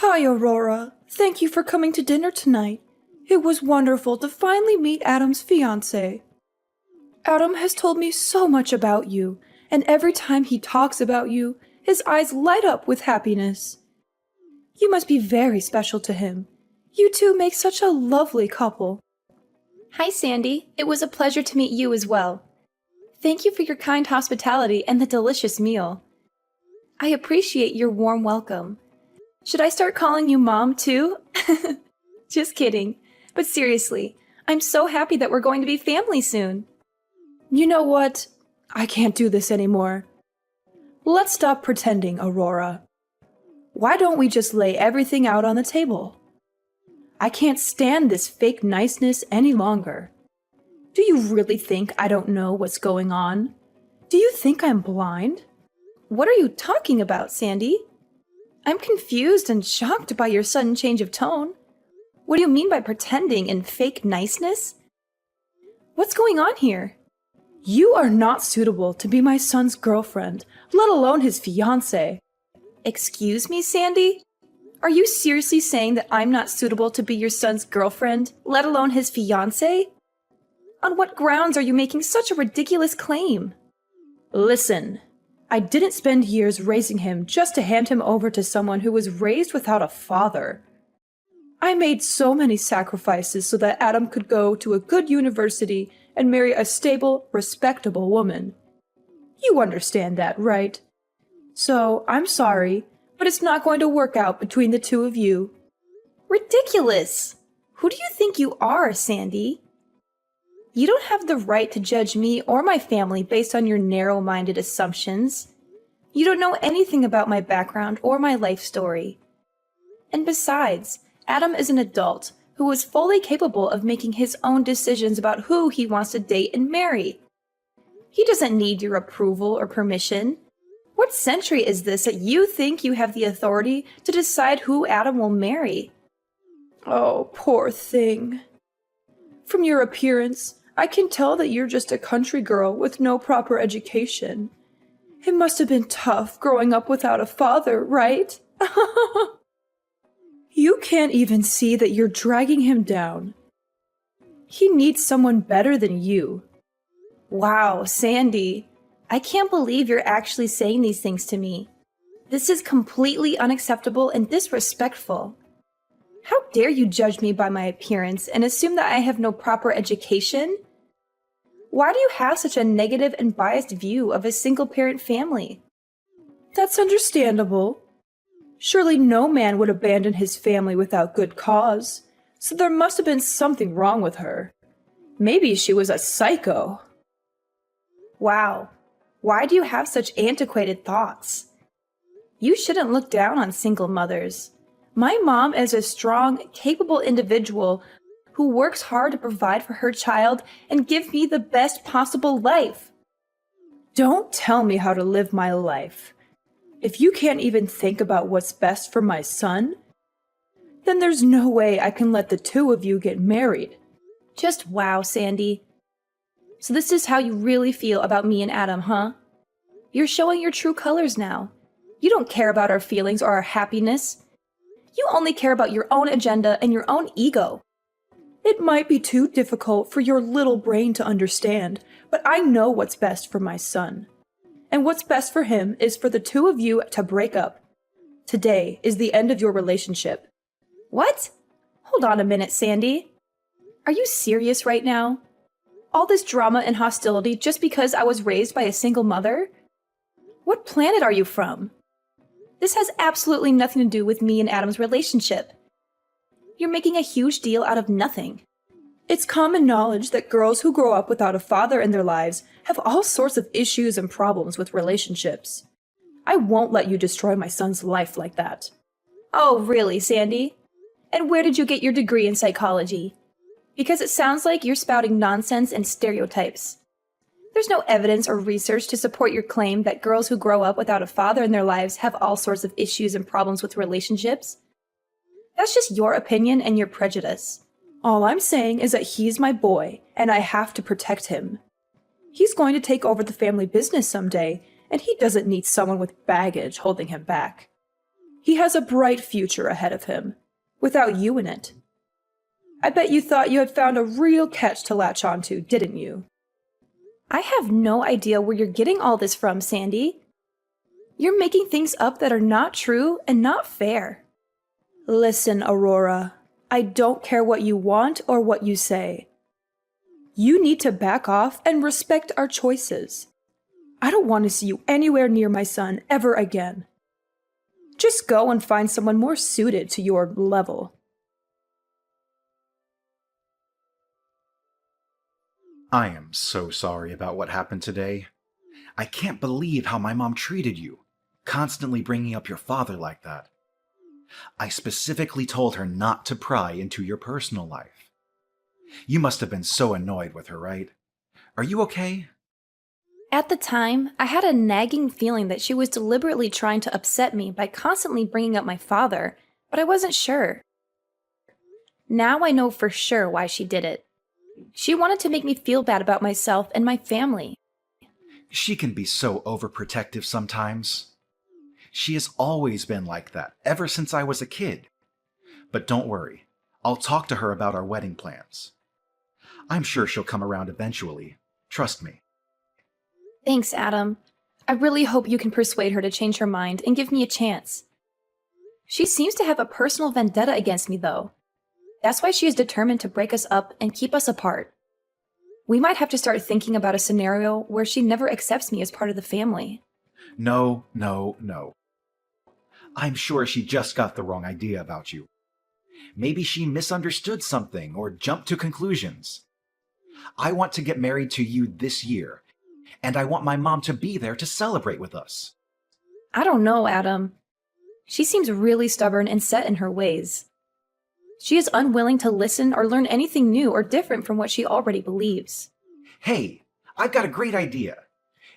Hi, Aurora. Thank you for coming to dinner tonight. It was wonderful to finally meet Adam's fiancé. Adam has told me so much about you, and every time he talks about you, his eyes light up with happiness. You must be very special to him. You two make such a lovely couple. Hi, Sandy. It was a pleasure to meet you as well. Thank you for your kind hospitality and the delicious meal. I appreciate your warm welcome. Should I start calling you Mom, too? Just kidding. But seriously, I'm so happy that we're going to be family soon. You know what? I can't do this anymore. Let's stop pretending, Aurora. Why don't we just lay everything out on the table? I can't stand this fake niceness any longer. Do you really think I don't know what's going on? Do you think I'm blind? What are you talking about, Sandy? I'm confused and shocked by your sudden change of tone. What do you mean by pretending and fake niceness? What's going on here? You are not suitable to be my son's girlfriend, let alone his fiancé. Excuse me, Sandy? Are you seriously saying that I'm not suitable to be your son's girlfriend, let alone his fiancé? On what grounds are you making such a ridiculous claim? Listen, I didn't spend years raising him just to hand him over to someone who was raised without a father. I made so many sacrifices so that Adam could go to a good university and marry a stable, respectable woman. You understand that, right? So, I'm sorry, but it's not going to work out between the two of you. Ridiculous! Who do you think you are, Sandy? You don't have the right to judge me or my family based on your narrow-minded assumptions. You don't know anything about my background or my life story. And besides, Adam is an adult who is fully capable of making his own decisions about who he wants to date and marry. He doesn't need your approval or permission. What century is this that you think you have the authority to decide who Adam will marry? Oh, poor thing. From your appearance, I can tell that you're just a country girl with no proper education. It must have been tough growing up without a father, right? You can't even see that you're dragging him down. He needs someone better than you. Wow, Sandy. I can't believe you're actually saying these things to me. This is completely unacceptable and disrespectful. How dare you judge me by my appearance and assume that I have no proper education? Why do you have such a negative and biased view of a single-parent family? That's understandable. Surely no man would abandon his family without good cause, so there must have been something wrong with her. Maybe she was a psycho. Wow. Why do you have such antiquated thoughts? You shouldn't look down on single mothers. My mom is a strong, capable individual who works hard to provide for her child and give me the best possible life. Don't tell me how to live my life. If you can't even think about what's best for my son, then there's no way I can let the two of you get married. Just wow, Sandy. So this is how you really feel about me and Adam, huh? You're showing your true colors now. You don't care about our feelings or our happiness. You only care about your own agenda and your own ego. It might be too difficult for your little brain to understand, but I know what's best for my son. And what's best for him is for the two of you to break up. Today is the end of your relationship. What? Hold on a minute, Sandy. Are you serious right now? All this drama and hostility just because I was raised by a single mother? What planet are you from? This has absolutely nothing to do with me and Adam's relationship. You're making a huge deal out of nothing. It's common knowledge that girls who grow up without a father in their lives have all sorts of issues and problems with relationships. I won't let you destroy my son's life like that. Oh, really, Sandy? And where did you get your degree in psychology? Because it sounds like you're spouting nonsense and stereotypes. There's no evidence or research to support your claim that girls who grow up without a father in their lives have all sorts of issues and problems with relationships. That's just your opinion and your prejudice. All I'm saying is that he's my boy, and I have to protect him. He's going to take over the family business someday, and he doesn't need someone with baggage holding him back. He has a bright future ahead of him, without you in it. I bet you thought you had found a real catch to latch onto, didn't you? I have no idea where you're getting all this from, Sandy. You're making things up that are not true and not fair. Listen, Aurora, I don't care what you want or what you say. You need to back off and respect our choices. I don't want to see you anywhere near my son ever again. Just go and find someone more suited to your level. I am so sorry about what happened today. I can't believe how my mom treated you, constantly bringing up your father like that. I specifically told her not to pry into your personal life. You must have been so annoyed with her, right? Are you okay? At the time, I had a nagging feeling that she was deliberately trying to upset me by constantly bringing up my father, but I wasn't sure. Now I know for sure why she did it. She wanted to make me feel bad about myself and my family. She can be so overprotective sometimes. She has always been like that, ever since I was a kid. But don't worry, I'll talk to her about our wedding plans. I'm sure she'll come around eventually. Trust me. Thanks, Adam. I really hope you can persuade her to change her mind and give me a chance. She seems to have a personal vendetta against me, though. That's why she is determined to break us up and keep us apart. We might have to start thinking about a scenario where she never accepts me as part of the family. No. I'm sure she just got the wrong idea about you. Maybe she misunderstood something or jumped to conclusions. I want to get married to you this year, and I want my mom to be there to celebrate with us. I don't know, Adam. She seems really stubborn and set in her ways. She is unwilling to listen or learn anything new or different from what she already believes. Hey, I've got a great idea.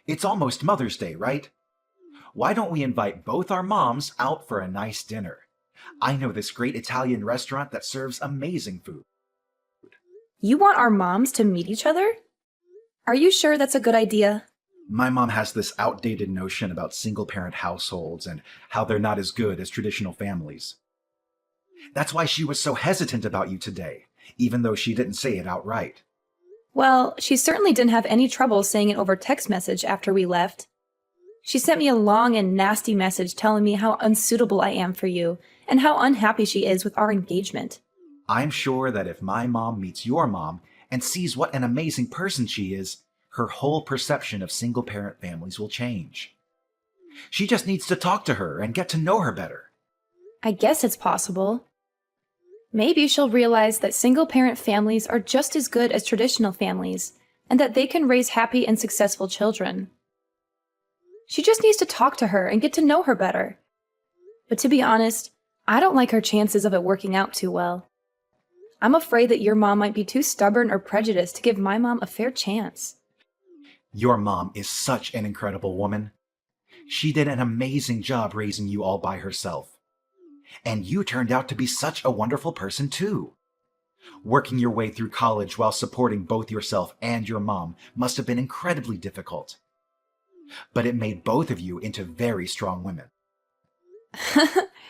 It's almost Mother's Day, right? Why don't we invite both our moms out for a nice dinner? I know this great Italian restaurant that serves amazing food. You want our moms to meet each other? Are you sure that's a good idea? My mom has this outdated notion about single-parent households and how they're not as good as traditional families. That's why she was so hesitant about you today, even though she didn't say it outright. Well, she certainly didn't have any trouble saying it over text message after we left. She sent me a long and nasty message telling me how unsuitable I am for you and how unhappy she is with our engagement. I'm sure that if my mom meets your mom and sees what an amazing person she is, her whole perception of single-parent families will change. She just needs to talk to her and get to know her better. I guess it's possible. Maybe she'll realize that single-parent families are just as good as traditional families, and that they can raise happy and successful children. She just needs to talk to her and get to know her better. But to be honest, I don't like her chances of it working out too well. I'm afraid that your mom might be too stubborn or prejudiced to give my mom a fair chance. Your mom is such an incredible woman. She did an amazing job raising you all by herself. And you turned out to be such a wonderful person, too. Working your way through college while supporting both yourself and your mom must have been incredibly difficult. But it made both of you into very strong women.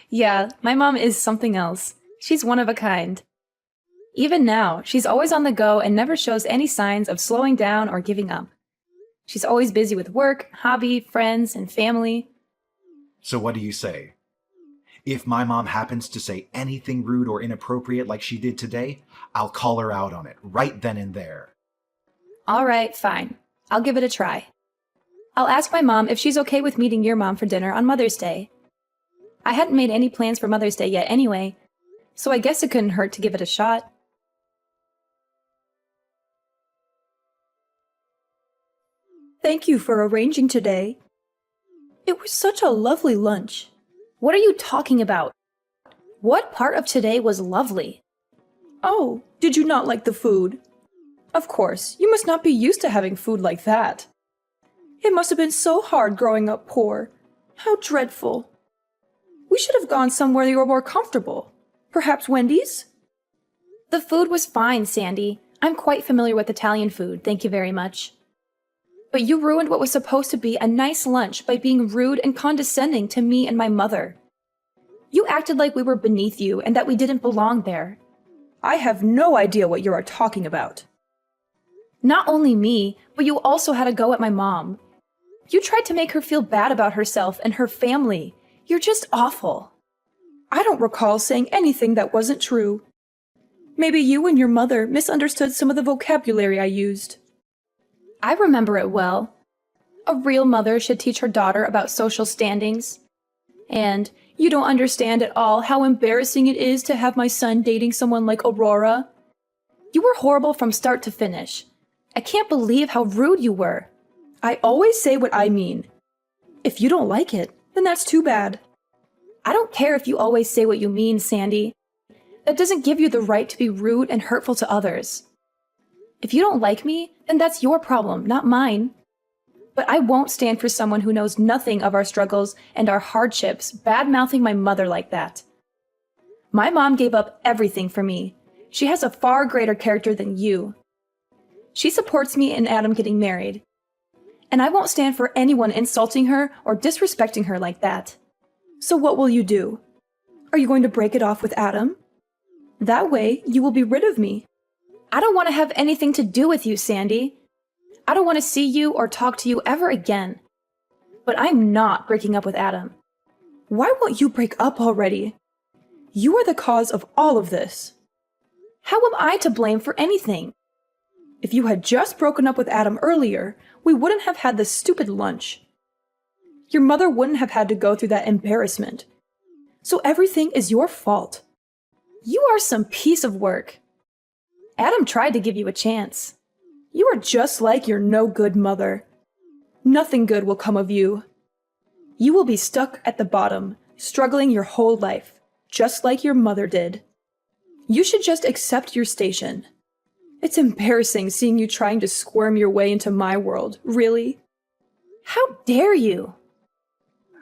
Yeah, my mom is something else. She's one of a kind. Even now, she's always on the go and never shows any signs of slowing down or giving up. She's always busy with work, hobby, friends, and family. So what do you say? If my mom happens to say anything rude or inappropriate like she did today, I'll call her out on it right then and there. All right, fine. I'll give it a try. I'll ask my mom if she's okay with meeting your mom for dinner on Mother's Day. I hadn't made any plans for Mother's Day yet anyway, so I guess it couldn't hurt to give it a shot. Thank you for arranging today. It was such a lovely lunch. What are you talking about? What part of today was lovely? Oh, did you not like the food? Of course, you must not be used to having food like that. It must have been so hard growing up poor. How dreadful. We should have gone somewhere you were more comfortable. Perhaps Wendy's? The food was fine, Sandy. I'm quite familiar with Italian food, thank you very much. But you ruined what was supposed to be a nice lunch by being rude and condescending to me and my mother. You acted like we were beneath you and that we didn't belong there. I have no idea what you are talking about. Not only me, but you also had a go at my mom. You tried to make her feel bad about herself and her family. You're just awful. I don't recall saying anything that wasn't true. Maybe you and your mother misunderstood some of the vocabulary I used. I remember it well. A real mother should teach her daughter about social standings. And you don't understand at all how embarrassing it is to have my son dating someone like Aurora. You were horrible from start to finish. I can't believe how rude you were. I always say what I mean. If you don't like it, then that's too bad. I don't care if you always say what you mean, Sandy. That doesn't give you the right to be rude and hurtful to others. If you don't like me, then that's your problem, not mine. But I won't stand for someone who knows nothing of our struggles and our hardships bad-mouthing my mother like that. My mom gave up everything for me. She has a far greater character than you. She supports me and Adam getting married. And I won't stand for anyone insulting her or disrespecting her like that. So what will you do? Are you going to break it off with Adam? That way, you will be rid of me. I don't want to have anything to do with you, Sandy. I don't want to see you or talk to you ever again. But I'm not breaking up with Adam. Why won't you break up already? You are the cause of all of this. How am I to blame for anything? If you had just broken up with Adam earlier, we wouldn't have had this stupid lunch. Your mother wouldn't have had to go through that embarrassment. So everything is your fault. You are some piece of work. Adam tried to give you a chance. You are just like your no-good mother. Nothing good will come of you. You will be stuck at the bottom, struggling your whole life, just like your mother did. You should just accept your station. It's embarrassing seeing you trying to squirm your way into my world, really. How dare you?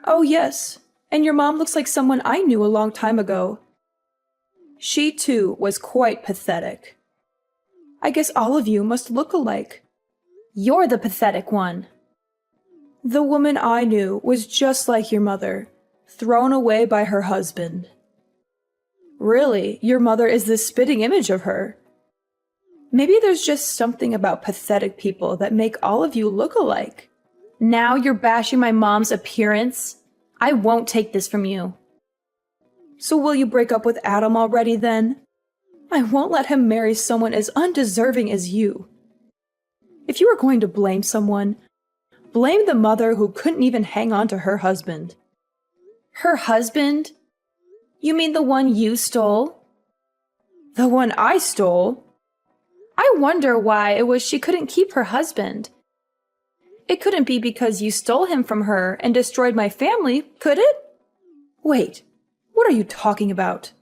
Oh yes, and your mom looks like someone I knew a long time ago. She too was quite pathetic. I guess all of you must look alike. You're the pathetic one. The woman I knew was just like your mother, thrown away by her husband. Really, your mother is the spitting image of her. Maybe there's just something about pathetic people that make all of you look alike. Now you're bashing my mom's appearance? I won't take this from you. So will you break up with Adam already then? I won't let him marry someone as undeserving as you. If you are going to blame someone, blame the mother who couldn't even hang on to her husband. Her husband? You mean the one you stole? The one I stole? I wonder why it was she couldn't keep her husband. It couldn't be because you stole him from her and destroyed my family, could it? Wait, what are you talking about?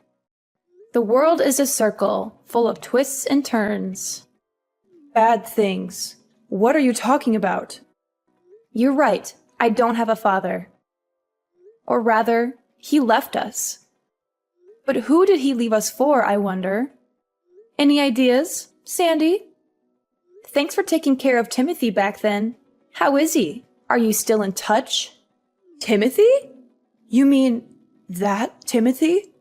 The world is a circle, full of twists and turns. Bad things. What are you talking about? You're right, I don't have a father. Or rather, he left us. But who did he leave us for, I wonder? Any ideas, Sandy? Thanks for taking care of Timothy back then. How is he? Are you still in touch? Timothy? You mean that Timothy?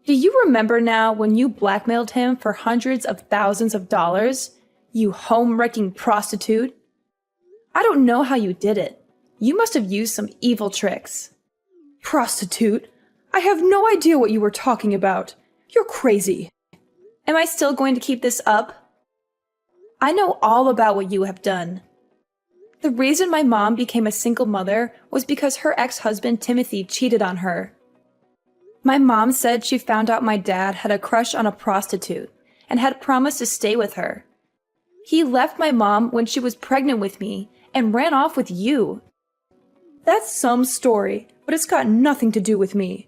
Do you remember now when you blackmailed him for hundreds of thousands of dollars? You home-wrecking prostitute? I don't know how you did it. You must have used some evil tricks. Prostitute? I have no idea what you were talking about. You're crazy. Am I still going to keep this up? I know all about what you have done. The reason my mom became a single mother was because her ex-husband Timothy cheated on her. My mom said she found out my dad had a crush on a prostitute and had promised to stay with her. He left my mom when she was pregnant with me and ran off with you. That's some story, but it's got nothing to do with me.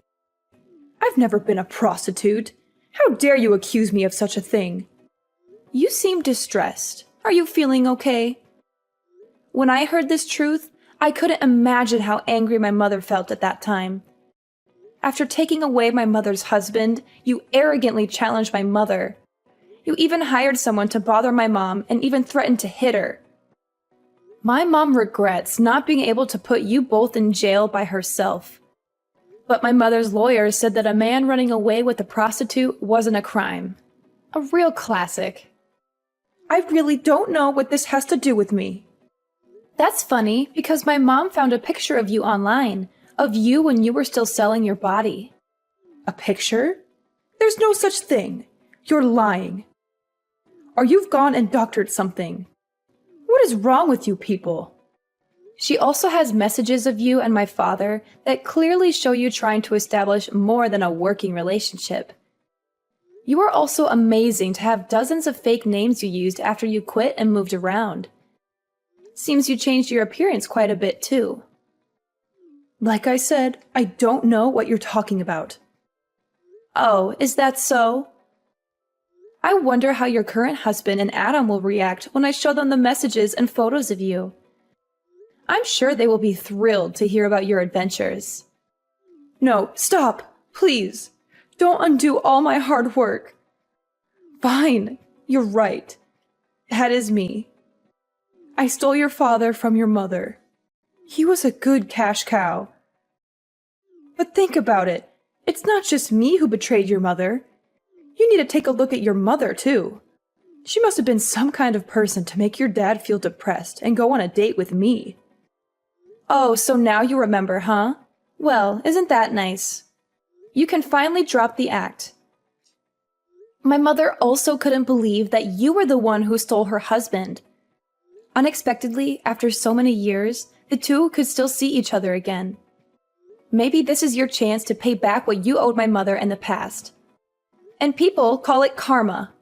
I've never been a prostitute. How dare you accuse me of such a thing? You seem distressed. Are you feeling okay? When I heard this truth, I couldn't imagine how angry my mother felt at that time. After taking away my mother's husband, you arrogantly challenged my mother. You even hired someone to bother my mom and even threatened to hit her. My mom regrets not being able to put you both in jail by herself. But my mother's lawyer said that a man running away with a prostitute wasn't a crime. A real classic. I really don't know what this has to do with me. That's funny, because my mom found a picture of you online, of you when you were still selling your body. A picture? There's no such thing. You're lying. Or you've gone and doctored something. What is wrong with you people? She also has messages of you and my father that clearly show you trying to establish more than a working relationship. You are also amazing to have dozens of fake names you used after you quit and moved around. Seems you changed your appearance quite a bit too. Like I said, I don't know what you're talking about. Oh, is that so? I wonder how your current husband and Adam will react when I show them the messages and photos of you. I'm sure they will be thrilled to hear about your adventures. No, stop, please. Don't undo all my hard work. Fine, you're right. That is me. I stole your father from your mother. He was a good cash cow. But think about it. It's not just me who betrayed your mother. You need to take a look at your mother, too. She must have been some kind of person to make your dad feel depressed and go on a date with me. Oh, so now you remember, huh? Well, isn't that nice? You can finally drop the act. My mother also couldn't believe that you were the one who stole her husband. Unexpectedly, after so many years, the two could still see each other again. Maybe this is your chance to pay back what you owed my mother in the past. And people call it karma.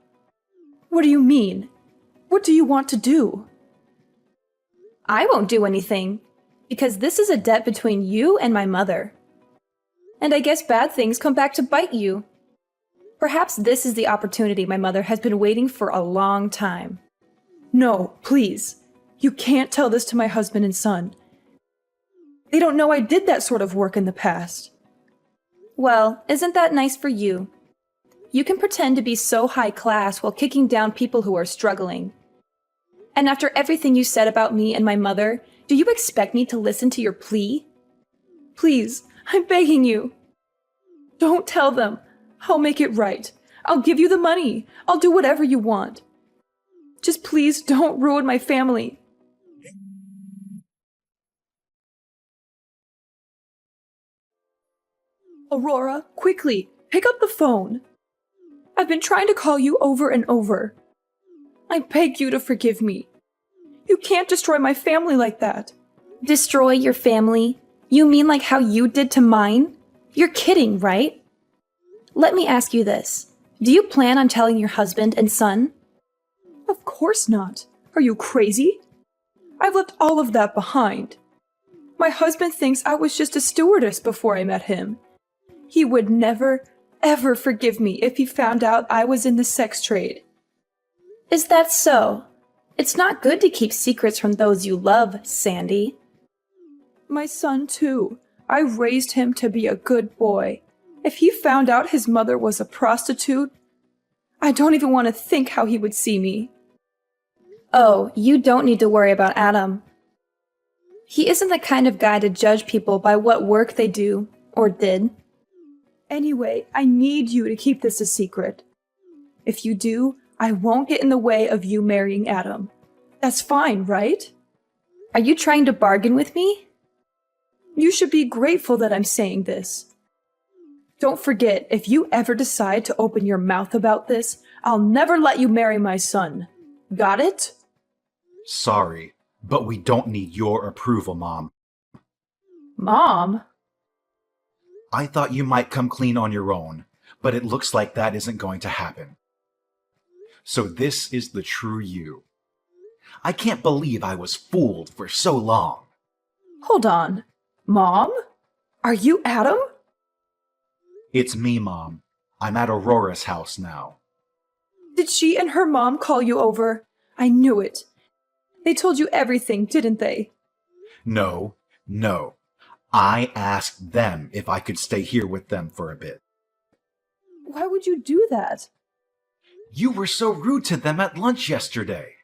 What do you mean? What do you want to do? I won't do anything, because this is a debt between you and my mother. And I guess bad things come back to bite you. Perhaps this is the opportunity my mother has been waiting for a long time. No, please. You can't tell this to my husband and son. They don't know I did that sort of work in the past. Well, isn't that nice for you? You can pretend to be so high class while kicking down people who are struggling. And after everything you said about me and my mother, do you expect me to listen to your plea? Please, I'm begging you. Don't tell them. I'll make it right. I'll give you the money. I'll do whatever you want. Just please don't ruin my family. Aurora, quickly, pick up the phone. I've been trying to call you over and over. I beg you to forgive me. You can't destroy my family like that. Destroy your family? You mean like how you did to mine? You're kidding, right? Let me ask you this. Do you plan on telling your husband and son? Of course not. Are you crazy? I've left all of that behind. My husband thinks I was just a stewardess before I met him. He would never, ever forgive me if he found out I was in the sex trade. Is that so? It's not good to keep secrets from those you love, Sandy. My son, too. I raised him to be a good boy. If he found out his mother was a prostitute, I don't even want to think how he would see me. Oh, you don't need to worry about Adam. He isn't the kind of guy to judge people by what work they do, or did. Anyway, I need you to keep this a secret. If you do, I won't get in the way of you marrying Adam. That's fine, right? Are you trying to bargain with me? You should be grateful that I'm saying this. Don't forget, if you ever decide to open your mouth about this, I'll never let you marry my son. Got it? Sorry, but we don't need your approval, Mom. Mom? I thought you might come clean on your own, but it looks like that isn't going to happen. So this is the true you. I can't believe I was fooled for so long. Hold on. Mom? Are you Adam? It's me, Mom. I'm at Aurora's house now. Did she and her mom call you over? I knew it. They told you everything, didn't they? No. I asked them if I could stay here with them for a bit. Why would you do that? You were so rude to them at lunch yesterday.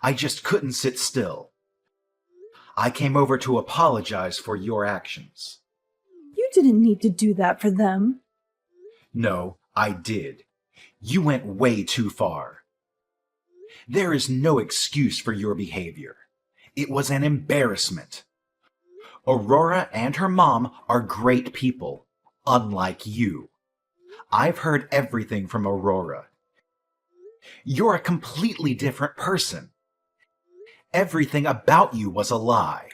I just couldn't sit still. I came over to apologize for your actions. You You didn't need to do that for them. No, I did. You went way too far. There is no excuse for your behavior. It was an embarrassment. Aurora and her mom are great people, unlike you. I've heard everything from Aurora. You're a completely different person. Everything about you was a lie.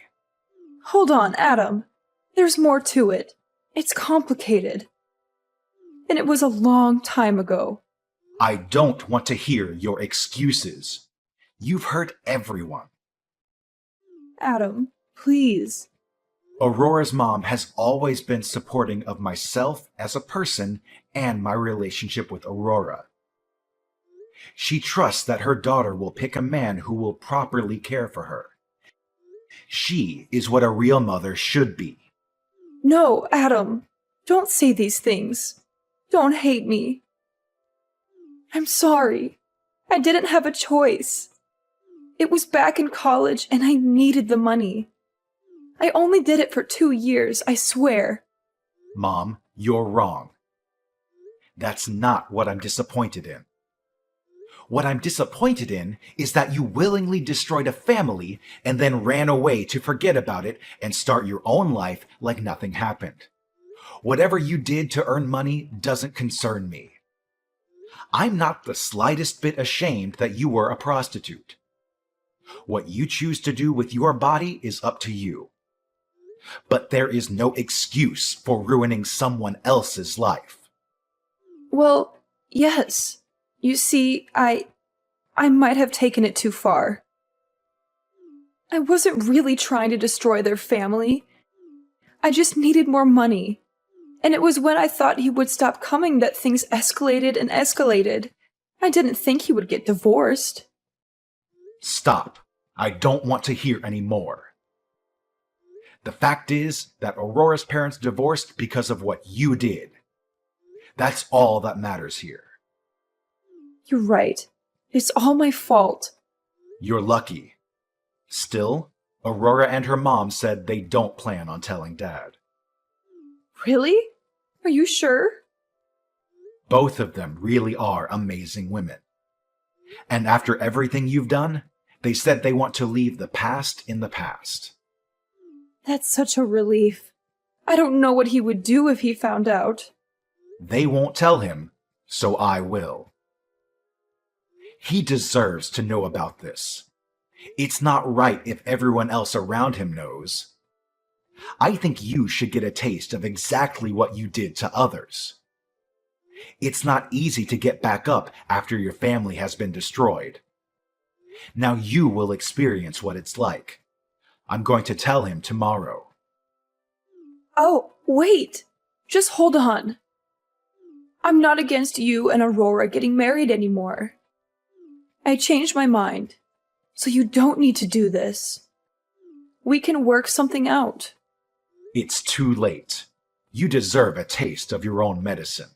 Hold on, Adam. There's more to it. It's complicated. And it was a long time ago. I don't want to hear your excuses. You've hurt everyone. Adam, please. Aurora's mom has always been supporting of myself as a person and my relationship with Aurora. She trusts that her daughter will pick a man who will properly care for her. She is what a real mother should be. No, Adam. Don't say these things. Don't hate me. I'm sorry. I didn't have a choice. It was back in college and I needed the money. I only did it for 2 years, I swear. Mom, you're wrong. That's not what I'm disappointed in. What I'm disappointed in is that you willingly destroyed a family and then ran away to forget about it and start your own life like nothing happened. Whatever you did to earn money doesn't concern me. I'm not the slightest bit ashamed that you were a prostitute. What you choose to do with your body is up to you. But there is no excuse for ruining someone else's life. Well, yes. You see, I might have taken it too far. I wasn't really trying to destroy their family. I just needed more money. And it was when I thought he would stop coming that things escalated and escalated. I didn't think he would get divorced. Stop. I don't want to hear any more. The fact is that Aurora's parents divorced because of what you did. That's all that matters here. You're right. It's all my fault. You're lucky. Still, Aurora and her mom said they don't plan on telling Dad. Really? Are you sure? Both of them really are amazing women. And after everything you've done, they said they want to leave the past in the past. That's such a relief. I don't know what he would do if he found out. They won't tell him, so I will. He deserves to know about this. It's not right if everyone else around him knows. I think you should get a taste of exactly what you did to others. It's not easy to get back up after your family has been destroyed. Now you will experience what it's like. I'm going to tell him tomorrow. Oh, wait! Just hold on. I'm not against you and Aurora getting married anymore. I changed my mind, so you don't need to do this. We can work something out. It's too late. You deserve a taste of your own medicine.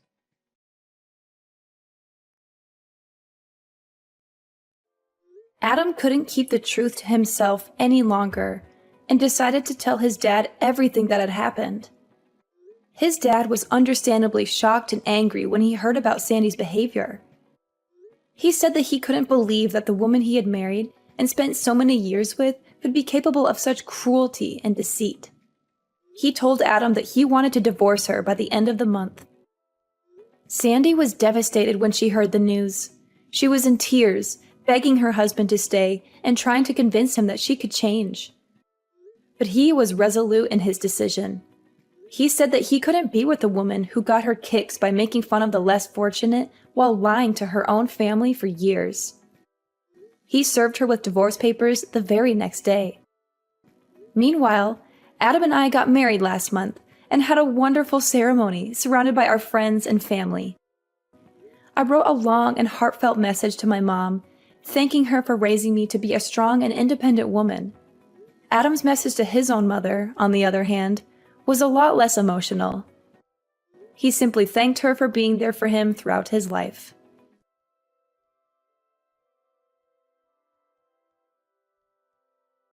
Adam couldn't keep the truth to himself any longer and decided to tell his dad everything that had happened. His dad was understandably shocked and angry when he heard about Sandy's behavior. He said that he couldn't believe that the woman he had married and spent so many years with could be capable of such cruelty and deceit. He told Adam that he wanted to divorce her by the end of the month. Sandy was devastated when she heard the news. She was in tears, begging her husband to stay and trying to convince him that she could change. But he was resolute in his decision. He said that he couldn't be with a woman who got her kicks by making fun of the less fortunate while lying to her own family for years. He served her with divorce papers the very next day. Meanwhile, Adam and I got married last month and had a wonderful ceremony surrounded by our friends and family. I wrote a long and heartfelt message to my mom, thanking her for raising me to be a strong and independent woman. Adam's message to his own mother, on the other hand, was a lot less emotional. He simply thanked her for being there for him throughout his life.